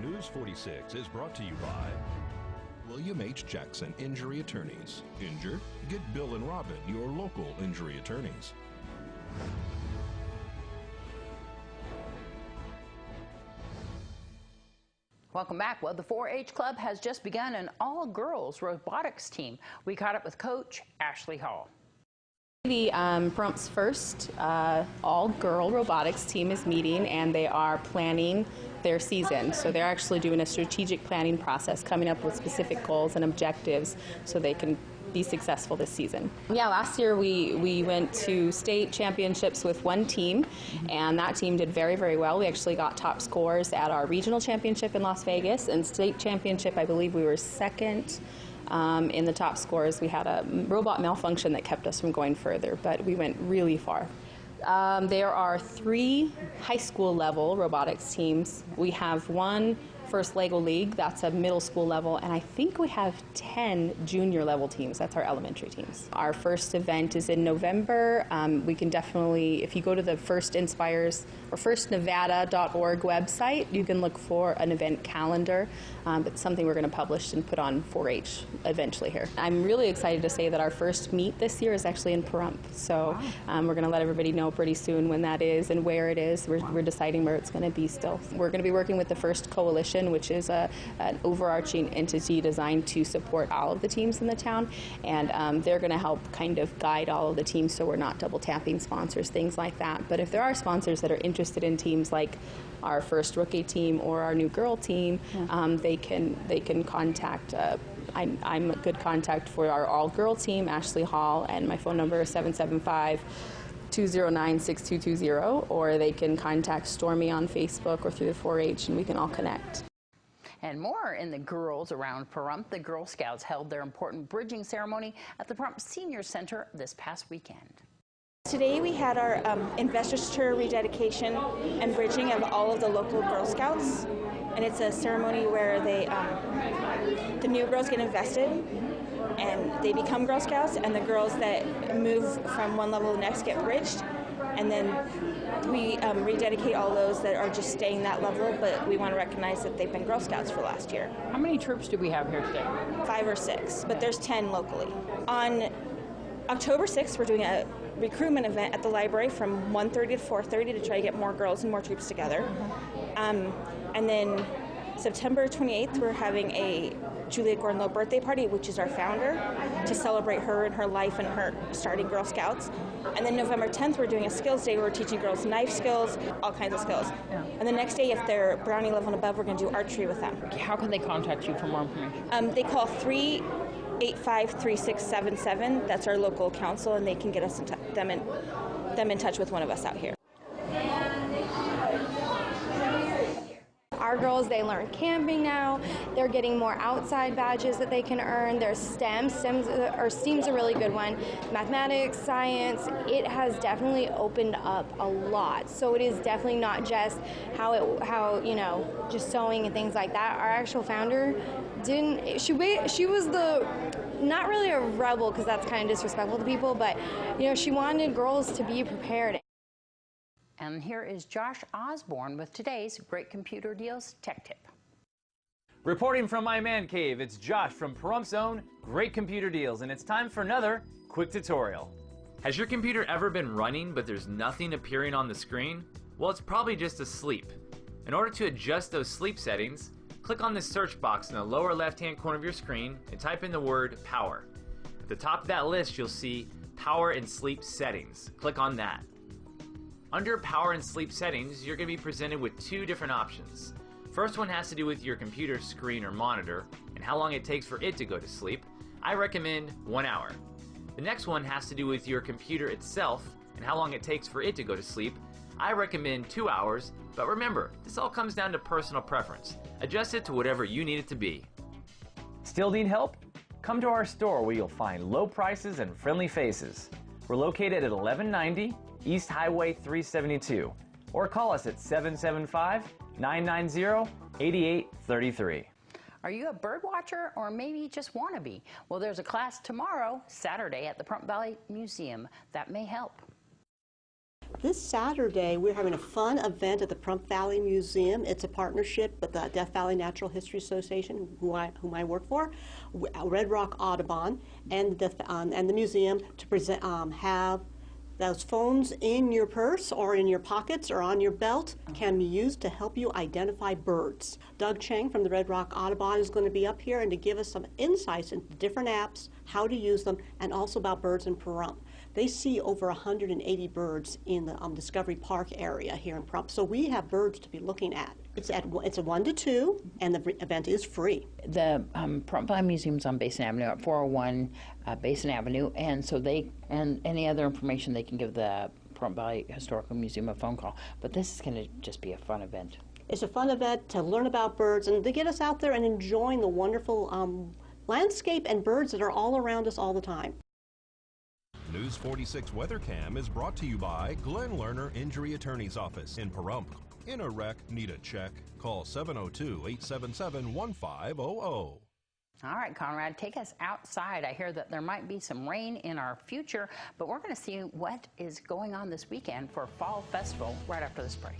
News 46 is brought to you by William H. Jackson Injury Attorneys. Injured? Get Bill and Robin, your local injury attorneys. Welcome back. Well, the 4-H Club has just begun an all-girls robotics team. We caught up with Coach Ashley Hall. The Pahrumps' first all-girl robotics team is meeting, and they are planning their season. So they're actually doing a strategic planning process, coming up with specific goals and objectives so they can be successful this season. Yeah, last year we went to state championships with one team, and that team did very, very well. We actually got top scores at our regional championship in Las Vegas, and state championship, I believe we were second. In the top scores. We had a robot malfunction that kept us from going further, but we went really far. There are 3 high school level robotics teams. We have one first Lego League, that's a middle school level, and I think we have 10 junior level teams. That's our elementary teams. Our first event is in November. We can definitely, if you go to the First Inspires or firstnevada.org website, you can look for an event calendar. It's something we're going to publish and put on 4-H eventually here. I'm really excited to say that our first meet this year is actually in Pahrump. So we're going to let everybody know pretty soon when that is and where it is. We're deciding where it's going to be still. We're going to be working with the First Coalition, which is an overarching entity designed to support all of the teams in the town, and they're going to help kind of guide all of the teams so we're not double tapping sponsors, things like that. But if there are sponsors that are interested in teams like our first rookie team or our new girl team, they can contact. I'm a good contact for our all-girl team, Ashley Hall, and my phone number is 775-209-6220, or they can contact Stormy on Facebook or through the 4-H, and we can all connect. And more in the girls around Pahrump. The Girl Scouts held their important bridging ceremony at the Pahrump Senior Center this past weekend. Today we had our investiture, rededication, and bridging of all of the local Girl Scouts. And it's a ceremony where the new girls get invested and they become Girl Scouts, and the girls that move from one level to the next get bridged. And then we rededicate all those that are just staying that level, but we want to recognize that they've been Girl Scouts for last year. How many troops do we have here today? 5 or 6, but there's 10 locally. On October 6th, we're doing a recruitment event at the library from 1:30 to 4:30 to try to get more girls and more troops together. And then September 28th, we're having a Juliet Gordon-Lowe birthday party, which is our founder, to celebrate her and her life and her starting Girl Scouts. And then November 10th, we're doing a skills day where we're teaching girls knife skills, all kinds of skills. Yeah. And the next day, if they're Brownie level and above, we're going to do archery with them. How can they contact you for more information? They call 385-3677. That's our local council, and they can get us them in touch with one of us out here. Our girls, they learn camping now. They're getting more outside badges that they can earn. There's STEM's a really good one. Mathematics, science, it has definitely opened up a lot. So it is definitely not just how you know, just sewing and things like that. Our actual founder she was not really a rebel, because that's kind of disrespectful to people, but you know, she wanted girls to be prepared. And here is Josh Osborne with today's Great Computer Deals Tech Tip. Reporting from my man cave, it's Josh from Pahrump's own Great Computer Deals, and it's time for another quick tutorial. Has your computer ever been running but there's nothing appearing on the screen? Well, it's probably just asleep. In order to adjust those sleep settings, click on the search box in the lower left-hand corner of your screen and type in the word power. At the top of that list, you'll see Power and Sleep Settings. Click on that. Under Power and Sleep Settings, you're going to be presented with 2 different options. First one has to do with your computer screen or monitor and how long it takes for it to go to sleep. I recommend 1 hour. The next one has to do with your computer itself and how long it takes for it to go to sleep. I recommend 2 hours, but remember, this all comes down to personal preference. Adjust it to whatever you need it to be. Still need help? Come to our store where you'll find low prices and friendly faces. We're located at 1190 East Highway 372, or call us at 775-990-8833. Are you a bird watcher, or maybe just want to be? Well, there's a class tomorrow, Saturday, at the Pahrump Valley Museum that may help. This Saturday, we're having a fun event at the Pahrump Valley Museum. It's a partnership with the Death Valley Natural History Association, whom I work for, Red Rock Audubon, and the museum to present, have those phones in your purse or in your pockets or on your belt can be used to help you identify birds. Doug Chang from the Red Rock Audubon is going to be up here and to give us some insights into different apps, how to use them, and also about birds in Pahrump. They see over 180 birds in the Discovery Park area here in Pahrump, so we have birds to be looking at. It's a 1 to 2, and the event is free. The Pahrump Valley Museum's on Basin Avenue at 401 Basin Avenue, and so and any other information they can give the Pahrump Valley Historical Museum a phone call. But this is going to just be a fun event. It's a fun event to learn about birds and to get us out there and enjoying the wonderful landscape and birds that are all around us all the time. News 46 WeatherCam is brought to you by Glenn Lerner Injury Attorney's Office in Pahrump. In a wreck, need a check? Call 702-877-1500. All right, Conrad, take us outside. I hear that there might be some rain in our future, but we're going to see what is going on this weekend for Fall Festival right after this break.